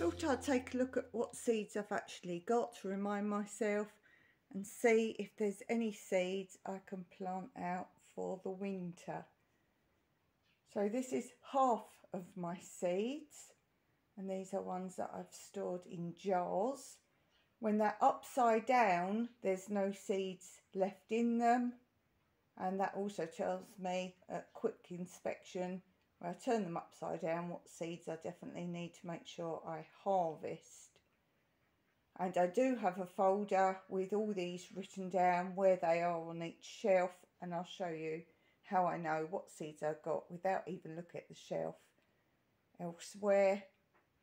thought I'd take a look at what seeds I've actually got to remind myself and see if there's any seeds I can plant out for the winter. So this is half of my seeds, and these are ones that I've stored in jars. When they're upside down, there's no seeds left in them, and that also tells me at quick inspection, when I turn them upside down, what seeds I definitely need to make sure I harvest. And I do have a folder with all these written down where they are on each shelf, and I'll show you how I know what seeds I've got without even looking at the shelf elsewhere.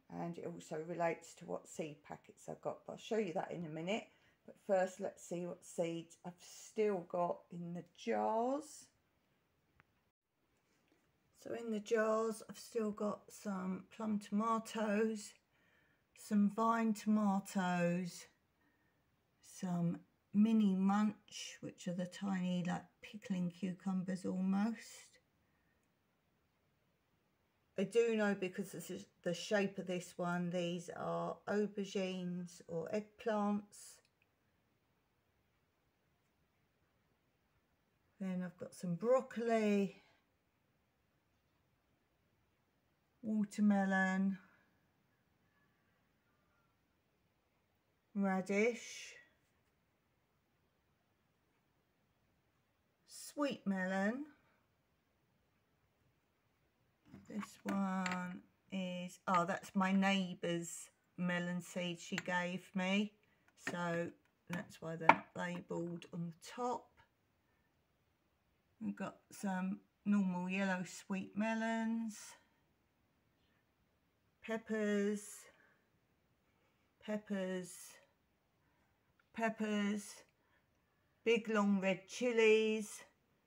And it also relates to what seed packets I've got, but I'll show you that in a minute. But first, let's see what seeds I've still got in the jars. So in the jars, I've still got some plum tomatoes, some vine tomatoes, some mini munch, which are the tiny, like pickling cucumbers almost. I do know, because this is the shape of this one, these are aubergines or eggplants. Then I've got some broccoli, watermelon, radish, sweet melon. This one is, oh, that's my neighbour's melon seed she gave me, so that's why they're labelled on the top. We've got some normal yellow sweet melons, peppers, big long red chilies.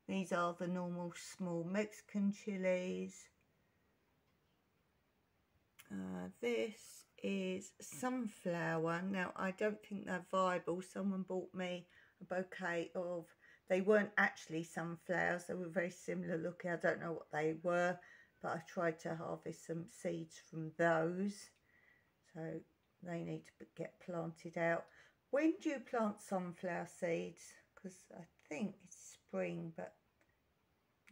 These are the normal small Mexican chilies. This is sunflower. Now, I don't think they're viable. Someone bought me a bouquet of, they weren't actually sunflowers, they were very similar looking. I don't know what they were, but I tried to harvest some seeds from those. So they need to get planted out. When do you plant sunflower seeds? Because I think it's spring, but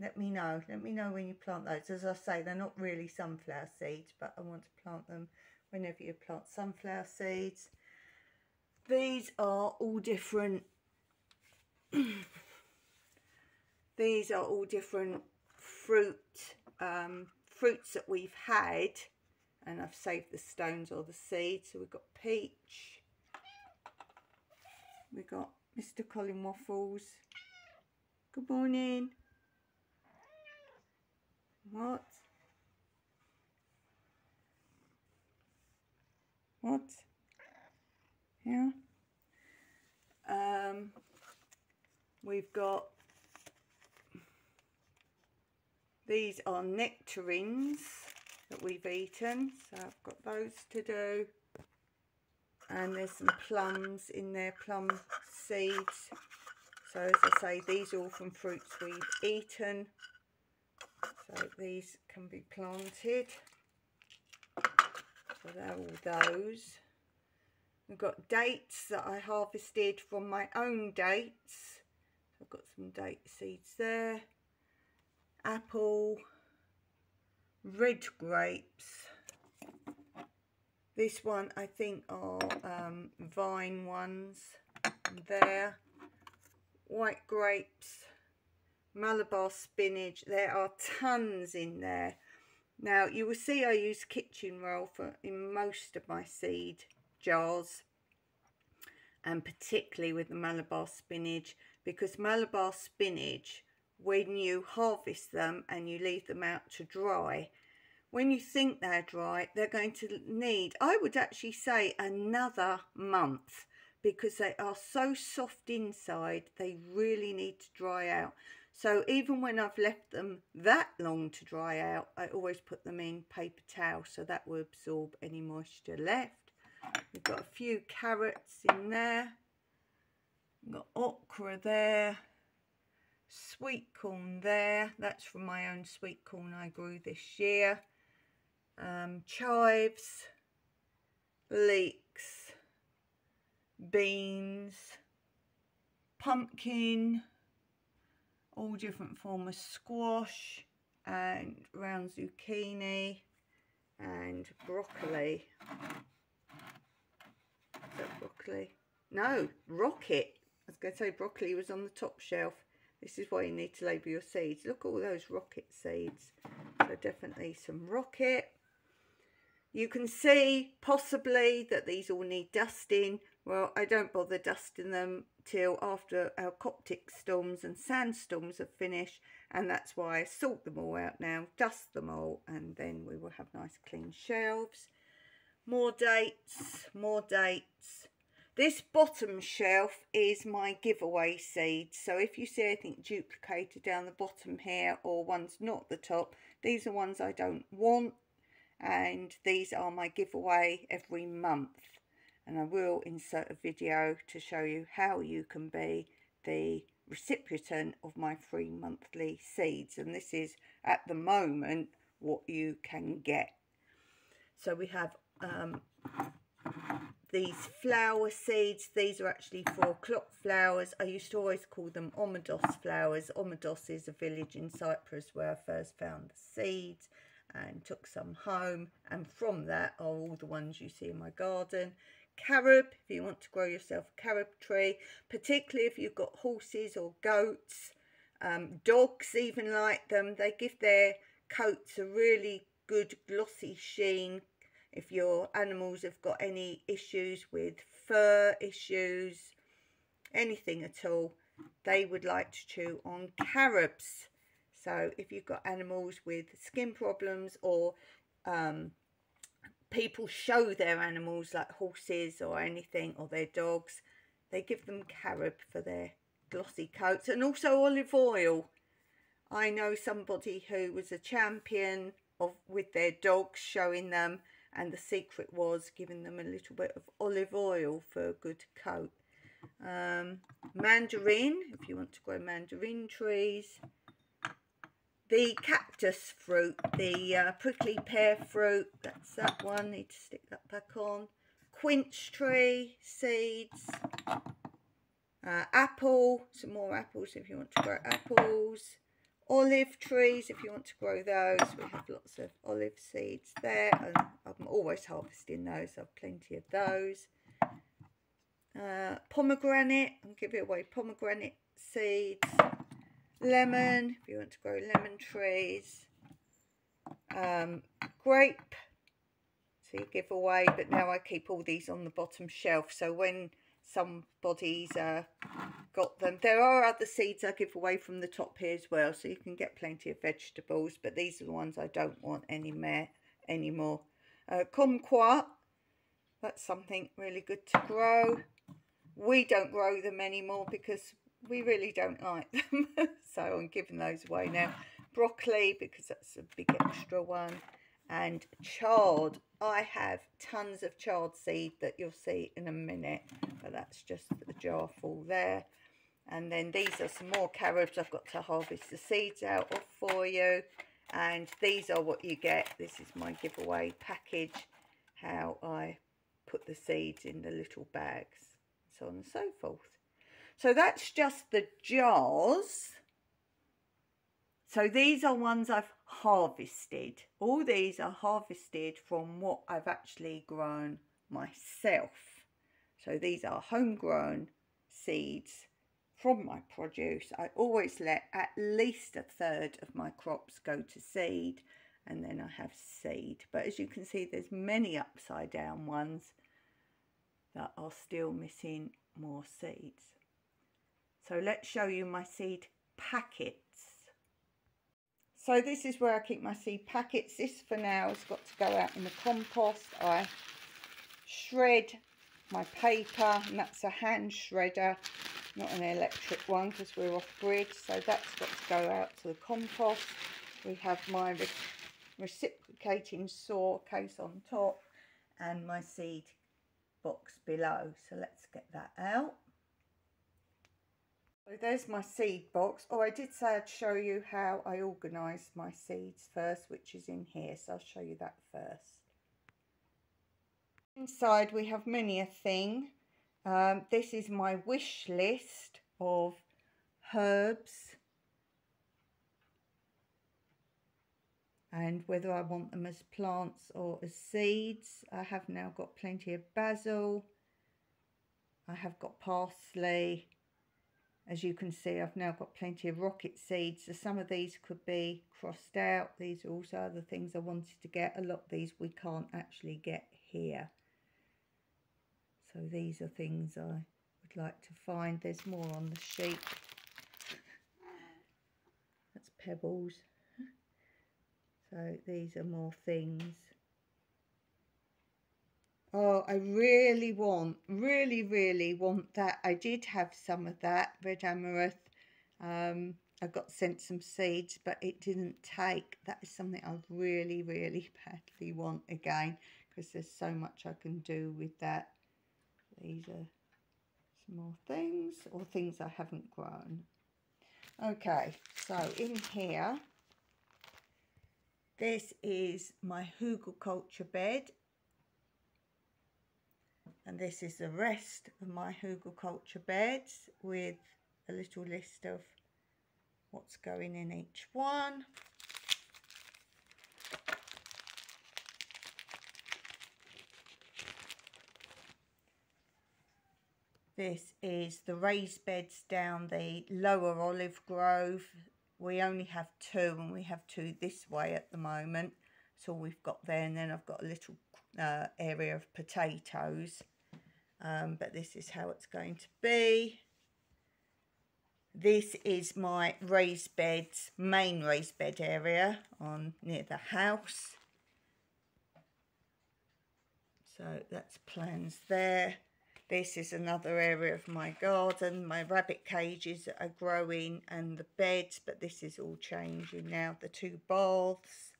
let me know when you plant those. As I say, they're not really sunflower seeds, but I want to plant them whenever you plant sunflower seeds. These are all different these are all different fruits that we've had, and I've saved the stones or the seeds. So we've got peach, we've got Mr. Colin Waffles. Good morning. What? Yeah. We've got, these are nectarines that we've eaten, so I've got those to do. And there's some plums in there, plum seeds. So as I say, these are all from fruits we've eaten. So these can be planted. So they're all those. We've got dates that I harvested from my own dates. So I've got some date seeds there. Apple, red grapes. This one I think are vine ones there. White grapes, Malabar spinach. There are tons in there. Now you will see I use kitchen roll in most of my seed jars, and particularly with the Malabar spinach, because Malabar spinach, when you harvest them and you leave them out to dry, when you think they're dry, they're going to need, I would actually say, another month, because they are so soft inside, they really need to dry out. So even when I've left them that long to dry out, I always put them in paper towel, so that will absorb any moisture left. We've got a few carrots in there. We've got okra there. Sweet corn there. That's from my own sweet corn I grew this year. Chives. leeks, beans, pumpkin, all different forms of squash, and round zucchini and broccoli. Is that broccoli? No, rocket. I was going to say broccoli was on the top shelf. This is why you need to label your seeds. Look at all those rocket seeds. So definitely some rocket. You can see possibly that these all need dusting. Well, I don't bother dusting them till after our Coptic storms and sandstorms are finished, and that's why I sort them all out now, dust them all, and then we will have nice clean shelves. More dates, more dates. This bottom shelf is my giveaway seeds, so if you see anything duplicated down the bottom here or ones not the top, these are ones I don't want, and these are my giveaway every month. And I will insert a video to show you how you can be the recipient of my free monthly seeds, and this is at the moment what you can get. So we have these flower seeds. These are actually for clock flowers. I used to always call them Omedos flowers. Omedos is a village in Cyprus where I first found the seeds and took some home, and from that are all the ones you see in my garden. Carob, if you want to grow yourself a carob tree, particularly if you've got horses or goats, dogs even like them. They give their coats a really good glossy sheen. If your animals have got any issues with fur issues, anything at all, they would like to chew on carobs. So if you've got animals with skin problems, or people show their animals like horses or anything, or their dogs, they give them carob for their glossy coats, and also olive oil. I know somebody who was a champion of with their dogs, showing them, and the secret was giving them a little bit of olive oil for a good coat. Mandarin, if you want to grow mandarin trees. The cactus fruit, the prickly pear fruit, that's that one, need to stick that back on. Quince tree seeds. Apple, some more apples if you want to grow apples. Olive trees, if you want to grow those. We have lots of olive seeds there, and I'm always harvesting those. I have plenty of those. Pomegranate, I'm giving away pomegranate seeds. Lemon, if you want to grow lemon trees. Grape, so you give away, but now I keep all these on the bottom shelf, so when somebody's got them. There are other seeds I give away from the top here as well, so you can get plenty of vegetables, but these are the ones I don't want anymore. Kumquat, that's something really good to grow. We don't grow them anymore because we really don't like them, so I'm giving those away now. Broccoli, because that's a big extra one. And chard, I have tons of chard seed that you'll see in a minute, but that's just a jar full there. And then these are some more carobs I've got to harvest the seeds out of for you, and these are what you get. This is my giveaway package, how I put the seeds in the little bags, so on and so forth. So that's just the jars. So these are ones I've harvested. All these are harvested from what I've actually grown myself. So these are homegrown seeds from my produce. I always let at least a third of my crops go to seed, and then I have seed. But as you can see, there's many upside down ones that are still missing more seeds. So let's show you my seed packets. So this is where I keep my seed packets. This for now has got to go out in the compost. I shred my paper, and that's a hand shredder, not an electric one because we're off grid. So that's got to go out to the compost. We have my reciprocating saw case on top and my seed box below. So let's get that out. So there's my seed box. Oh, I did say I'd show you how I organise my seeds first, which is in here. So I'll show you that first. Inside we have many a thing. This is my wish list of herbs and whether I want them as plants or as seeds. I have now got plenty of basil. I have got parsley. As you can see, I've now got plenty of rocket seeds. So some of these could be crossed out. These are also other things I wanted to get. A lot of these we can't actually get here. So these are things I would like to find. There's more on the sheet. That's pebbles. So these are more things. Oh, I really want that. I did have some of that red amaranth. I got sent some seeds, but it didn't take. That is something I really badly want again, because there's so much I can do with that. These are some more things, or things I haven't grown. Okay, so in here, this is my hugelkultur bed. And this is the rest of my hugelkultur beds with a little list of what's going in each one. This is the raised beds down the lower olive grove. We only have two, and we have two this way at the moment. So we've got there, and then I've got a little area of potatoes. But this is how it's going to be. This is my raised beds, main raised bed area on near the house. So that's plans there. This is another area of my garden, my rabbit cages that are growing and the beds, but this is all changing now. The two baths.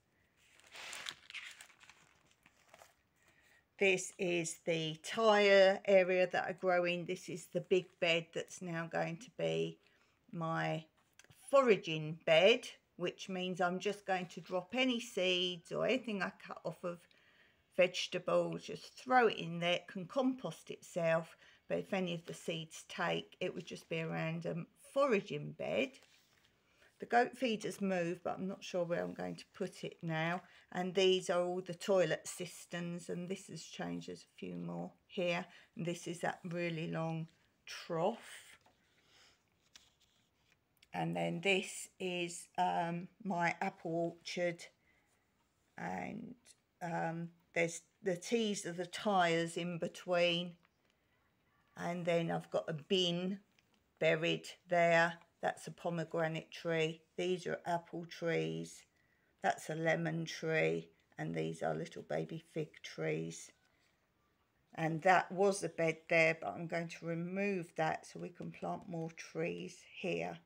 This is the tyre area that are growing. This is the big bed that's now going to be my foraging bed, which means I'm just going to drop any seeds or anything I cut off of vegetables, just throw it in there. It can compost itself, but if any of the seeds take, it would just be a random foraging bed. The goat feeder's moved, but I'm not sure where I'm going to put it now. And these are all the toilet cisterns, and this has changed. There's a few more here. And this is that really long trough. And then this is my apple orchard. And there's the teas of the tyres in between. And then I've got a bin buried there. That's a pomegranate tree. These are apple trees. That's a lemon tree. And these are little baby fig trees. And that was a bed there, but I'm going to remove that so we can plant more trees here.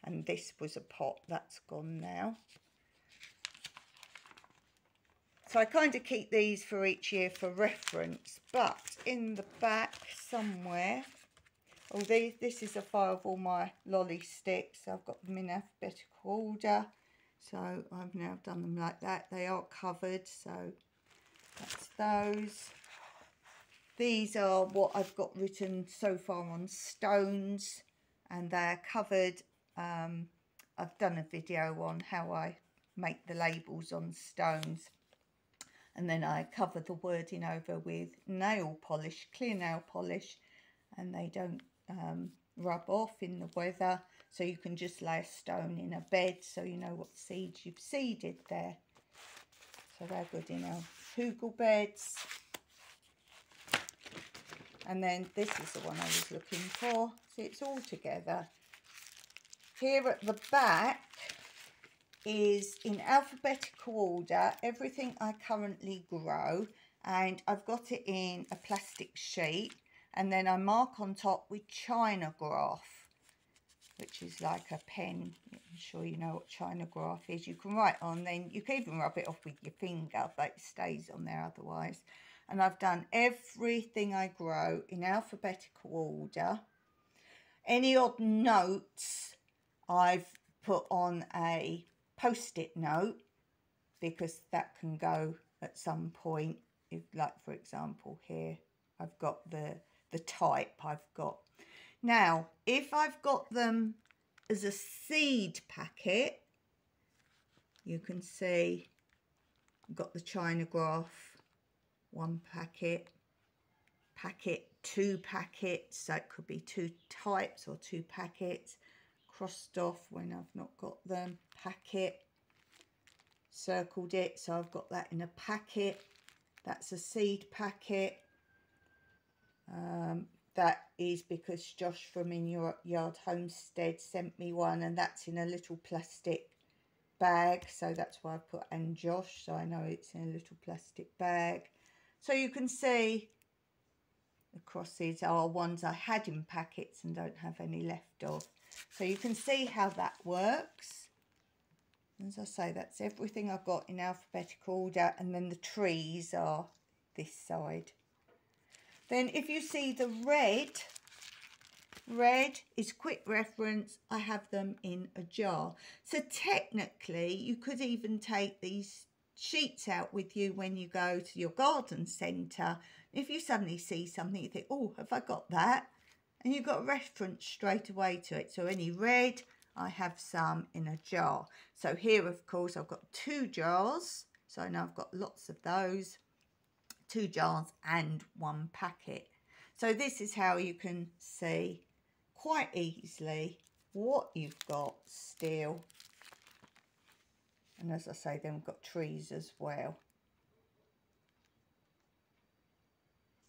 And this was a pot. That's gone now. So I kind of keep these for each year for reference. But in the back somewhere... Oh, this is a file of all my lolly sticks. I've got them in alphabetical order. So I've now done them like that. They are covered, so that's those. These are what I've got written so far on stones, and they're covered. I've done a video on how I make the labels on stones. And then I cover the wording over with nail polish, clear nail polish, and they don't rub off in the weather, so you can just lay a stone in a bed so you know what seeds you've seeded there. So they're good in our hugel beds. And then this is the one I was looking for. See, it's all together. Here at the back is in alphabetical order everything I currently grow, and I've got it in a plastic sheet. And then I mark on top with China graph, which is like a pen. I'm sure you know what China graph is. You can write on, then you can even rub it off with your finger, but it stays on there otherwise. And I've done everything I grow in alphabetical order. Any odd notes I've put on a post-it note, because that can go at some point. if, like for example here, I've got the type I've got. Now, if I've got them as a seed packet, you can see I've got the China graph, 1 packet, 2 packets, so it could be 2 types or 2 packets, crossed off when I've not got them, packet, circled it, so I've got that in a packet. That's a seed packet. That is because Josh from In Your Yard Homestead sent me one, and that's in a little plastic bag, so that's why I put and Josh, so I know it's in a little plastic bag. So you can see the crosses are ones I had in packets and don't have any left of. So you can see how that works. As I say, that's everything I've got in alphabetical order, and then the trees are this side. Then if you see the red is quick reference. I have them in a jar. So technically you could even take these sheets out with you when you go to your garden centre. If you suddenly see something, you think, oh, have I got that? And you've got a reference straight away to it. So any red, I have some in a jar. So here, of course, I've got 2 jars. So I know I've got lots of those. 2 jars and 1 packet. So this is how you can see quite easily what you've got still. And as I say, then we've got trees as well.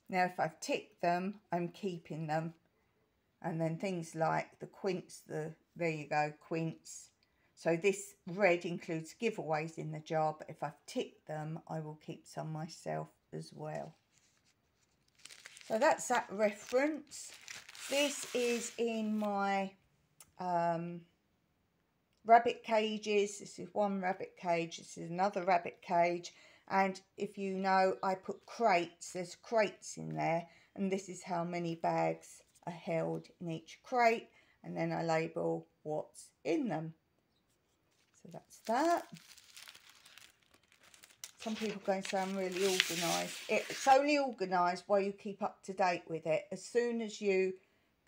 Now if I've ticked them, I'm keeping them. And then things like the quince, there you go, quince. So this red includes giveaways in the jar, but if I've ticked them, I will keep some myself as well. So that's that reference. This is in my rabbit cages. This is 1 rabbit cage. This is another rabbit cage. And if you know, I put crates. There's crates in there. And this is how many bags are held in each crate. And then I label what's in them. So that's that. Some people are going to say I'm really organised. It's only organised while you keep up to date with it. As soon as you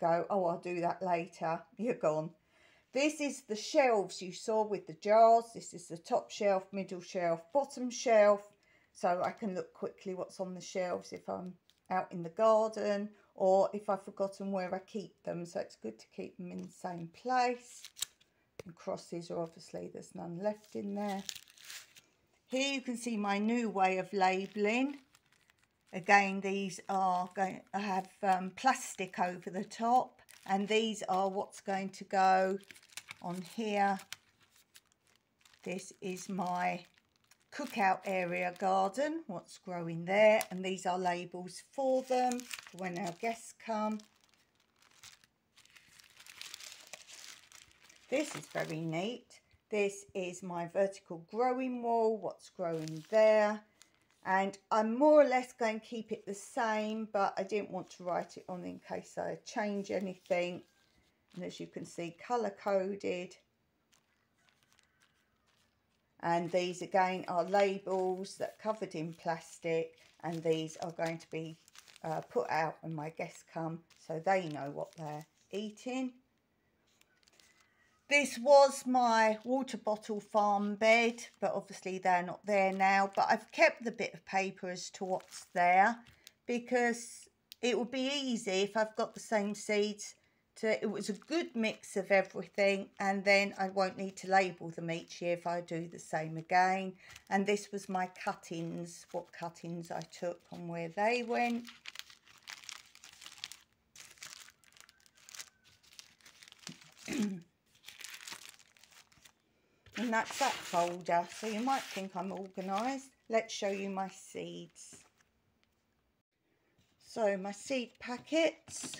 go, oh, I'll do that later, you're gone. This is the shelves you saw with the jars. This is the top shelf, middle shelf, bottom shelf. So I can look quickly what's on the shelves if I'm out in the garden or if I've forgotten where I keep them. So it's good to keep them in the same place. And crosses are obviously, there's none left in there. Here you can see my new way of labelling. Again, these are going to have plastic over the top, and these are what's going to go on here. This is my cookout area garden, what's growing there, and these are labels for them for when our guests come. This is very neat. This is my vertical growing wall, what's growing there. And I'm more or less going to keep it the same, but I didn't want to write it on in case I change anything. And as you can see, colour coded. And these again are labels that are covered in plastic, and these are going to be put out when my guests come so they know what they're eating. This was my water bottle farm bed, but obviously they're not there now. But I've kept the bit of paper as to what's there because it would be easy if I've got the same seeds. It was a good mix of everything, and then I won't need to label them each year if I do the same again. And this was my cuttings, what cuttings I took and where they went. And that's that folder. So you might think I'm organised. Let's show you my seeds. So my seed packets.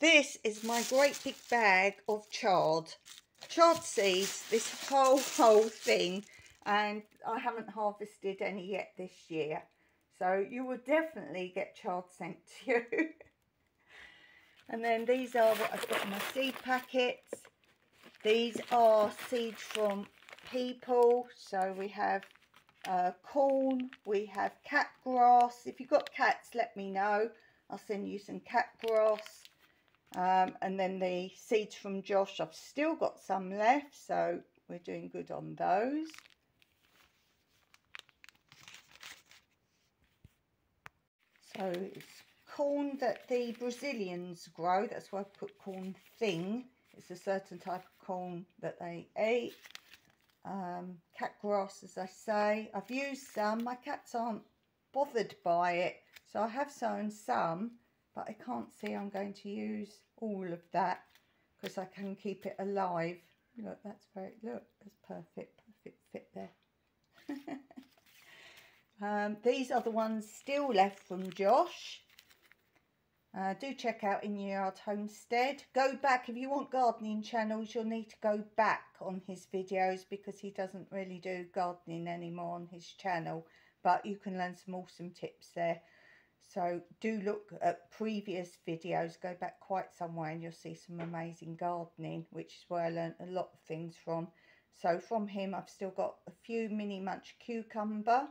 This is my great big bag of chard seeds, this whole thing, and I haven't harvested any yet this year. So you will definitely get chard sent to you. And then these are what I've got in my seed packets. These are seeds from people. So we have corn, we have cat grass. If you've got cats, let me know. I'll send you some cat grass. And then the seeds from Josh, I've still got some left, so we're doing good on those. So it's corn that the Brazilians grow. That's why I put corn thing. It's a certain type of corn that they eat. Cat grass, as I say. I've used some. My cats aren't bothered by it, so I have sown some, but I can't see I'm going to use all of that because I can keep it alive. Look, that's perfect fit there. These are the ones still left from Josh. Do check out In Your Yard Homestead. Go back, if you want gardening channels, you'll need to go back on his videos because he doesn't really do gardening anymore on his channel, but you can learn some awesome tips there. So do look at previous videos, go back quite some way and you'll see some amazing gardening, which is where I learned a lot of things from. So from him I've still got a few mini munch cucumber.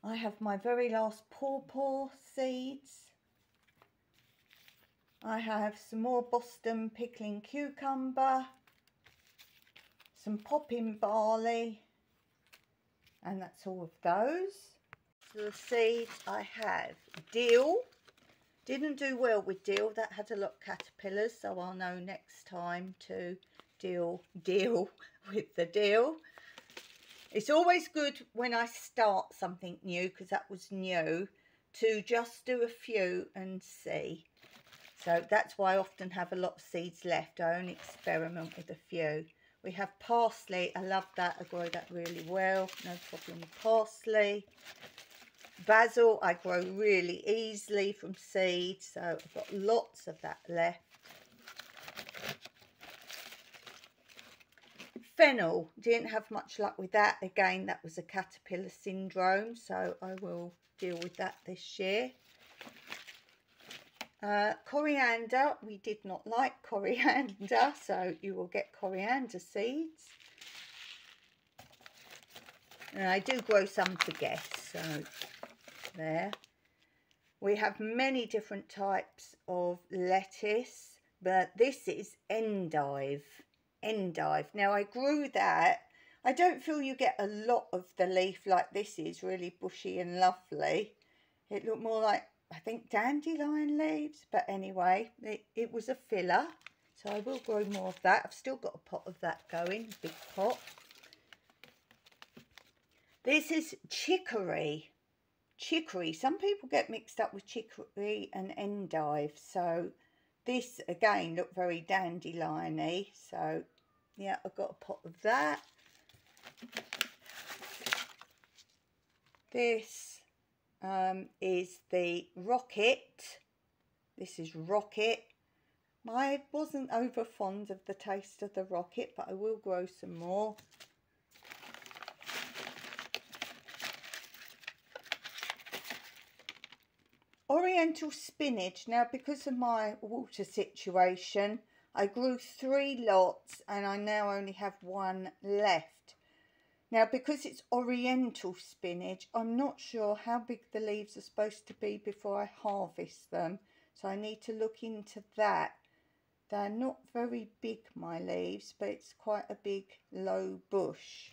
I have my very last pawpaw seeds. I have some more Boston pickling cucumber, some popping barley, and that's all of those. So the seeds I have dill. Didn't do well with dill, that had a lot of caterpillars, so I'll know next time to deal with the dill. It's always good when I start something new, because that was new, to just do a few and see. So that's why I often have a lot of seeds left. I only experiment with a few. We have parsley. I love that. I grow that really well. No problem with parsley. Basil I grow really easily from seeds, so I've got lots of that left. Fennel, didn't have much luck with that. Again, that was a caterpillar syndrome, so I will deal with that this year. Coriander, we did not like coriander, so you will get coriander seeds. And I do grow some for guests, so there. We have many different types of lettuce, but this is endive. Now I grew that. I don't feel you get a lot of the leaf like this is, really bushy and lovely. It looked more like, I think, dandelion leaves, but anyway, it was a filler, so I will grow more of that. I've still got a pot of that going, a big pot. This is chicory. Some people get mixed up with chicory and endive, so this again looked very dandelion-y, so yeah, I've got a pot of that. This is the rocket. This is rocket. I wasn't over fond of the taste of the rocket, but I will grow some more. Oriental spinach. Now, because of my water situation, I grew 3 lots and I now only have 1 left. Now, because it's oriental spinach, I'm not sure how big the leaves are supposed to be before I harvest them. So I need to look into that. They're not very big, my leaves, but it's quite a big low bush.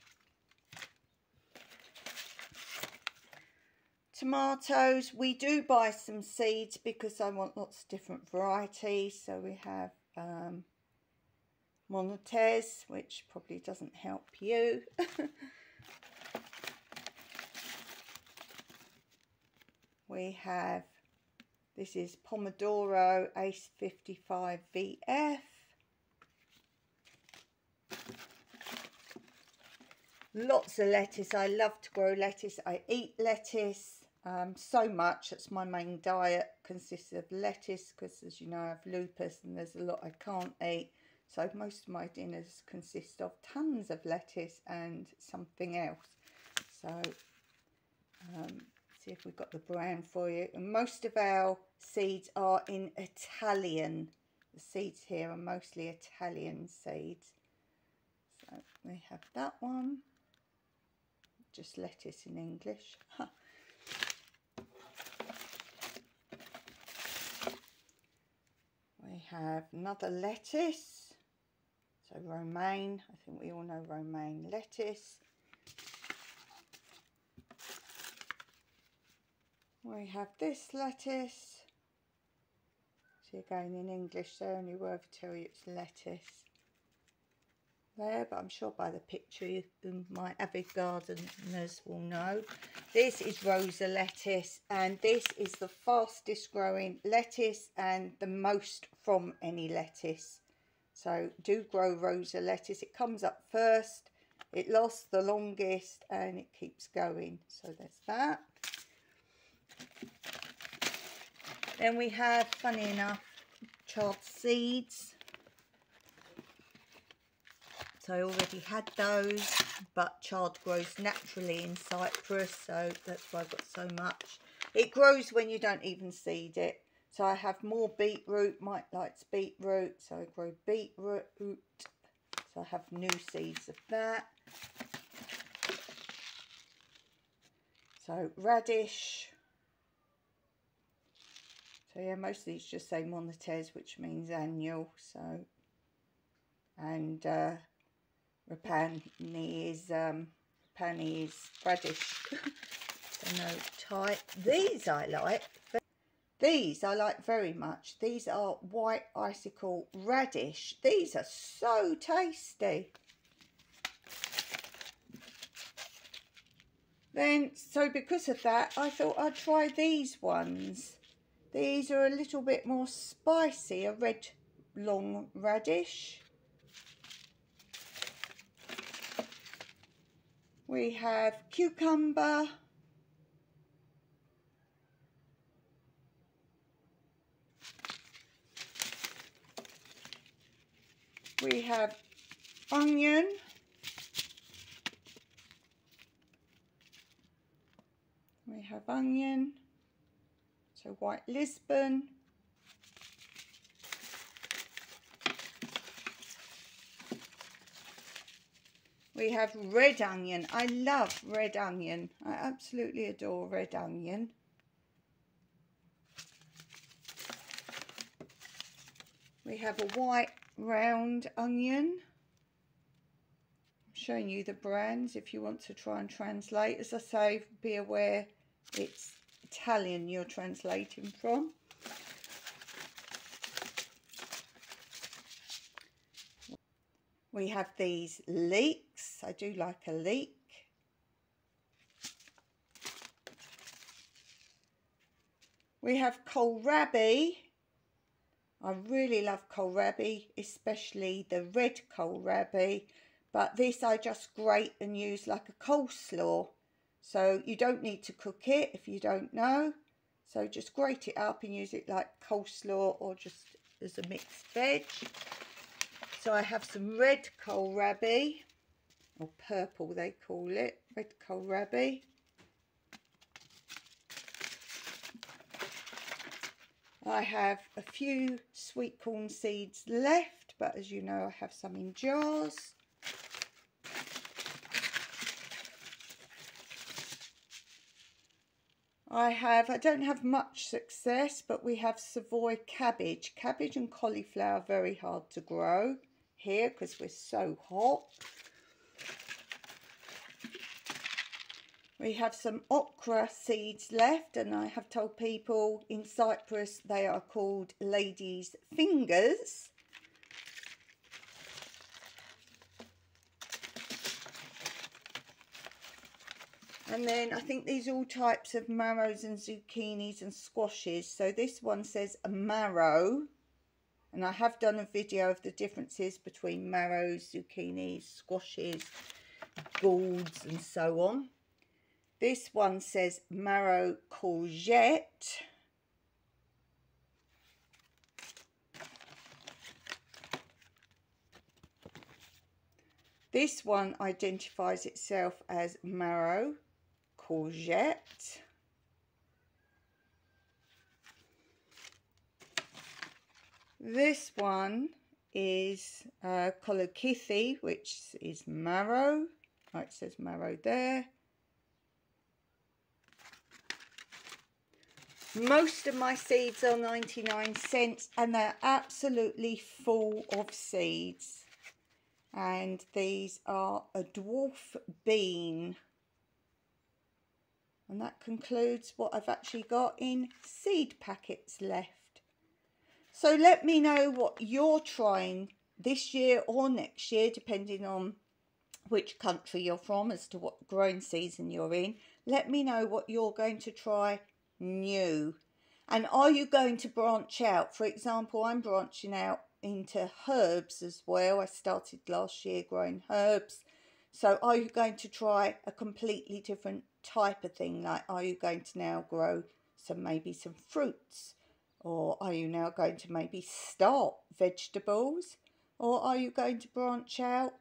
Tomatoes, we do buy some seeds because I want lots of different varieties. So we have Montes, which probably doesn't help you. We have, this is Pomodoro Ace 55 VF. Lots of lettuce. I love to grow lettuce. I eat lettuce so much. That's my main diet, consists of lettuce, because as you know I have lupus and there's a lot I can't eat. So most of my dinners consist of tons of lettuce and something else. So see if we've got the brand for you. And most of our seeds are in Italian the seeds here are mostly Italian seeds. So we have that one, just lettuce in English. We have another lettuce, so romaine, I think we all know romaine lettuce. We have this lettuce, so again in English the only word to tell you it's lettuce there, but I'm sure by the picture my avid gardeners will know. This is Rosa lettuce, and this is the fastest growing lettuce and the most from any lettuce. So do grow Rosa lettuce. It comes up first, it lasts the longest, and it keeps going. So there's that. Then we have, funny enough, chard seeds. So I already had those, but chard grows naturally in Cyprus, so that's why I've got so much. It grows when you don't even seed it. So I have more beetroot. Mike likes beetroot, so I grow beetroot. So I have new seeds of that. So radish. So yeah, most of these just say monetes, which means annual. So, and rapani is radish. So no type. These I like. These I like very much. These are white icicle radish. These are so tasty. Then, so because of that, I thought I'd try these ones. These are a little bit more spicy, a red long radish. We have cucumber. We have onion. We have onion. So white Lisbon. We have red onion. I love red onion. I absolutely adore red onion. We have a white round onion. I'm showing you the brands if you want to try and translate. As I say, be aware it's Italian you're translating from. We have these leeks. I do like a leek. We have kohlrabi. I really love kohlrabi, especially the red kohlrabi. But this I just grate and use like a coleslaw. So you don't need to cook it if you don't know. So just grate it up and use it like coleslaw or just as a mixed veg. So I have some red kohlrabi, or purple they call it, red kohlrabi. I have a few sweet corn seeds left, but as you know I have some in jars. I don't have much success, but we have Savoy cabbage. Cabbage and cauliflower are very hard to grow here because we're so hot. We have some okra seeds left, and I have told people in Cyprus they are called ladies' fingers. And then I think these are all types of marrows and zucchinis and squashes. So this one says a marrow. And I have done a video of the differences between marrows, zucchinis, squashes, gourds and so on. This one says marrow courgette. This one identifies itself as marrow courgette. This one is colourful, which is marrow. Oh, it says marrow there. Most of my seeds are 99¢, and they're absolutely full of seeds. And these are a dwarf bean. And that concludes what I've actually got in seed packets left. So let me know what you're trying this year or next year, depending on which country you're from, as to what growing season you're in. Let me know what you're going to try new. And are you going to branch out? For example, I'm branching out into herbs as well. I started last year growing herbs. So are you going to try a completely different type of thing? Like, are you going to now grow maybe some fruits? Or are you now going to maybe start vegetables? Or are you going to branch out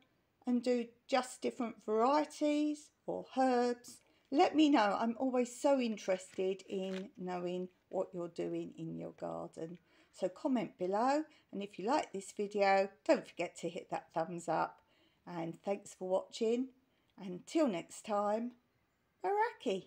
and do just different varieties or herbs? Let me know. I'm always so interested in knowing what you're doing in your garden. So comment below, and if you like this video, don't forget to hit that thumbs up. And thanks for watching. Until next time, Maraki.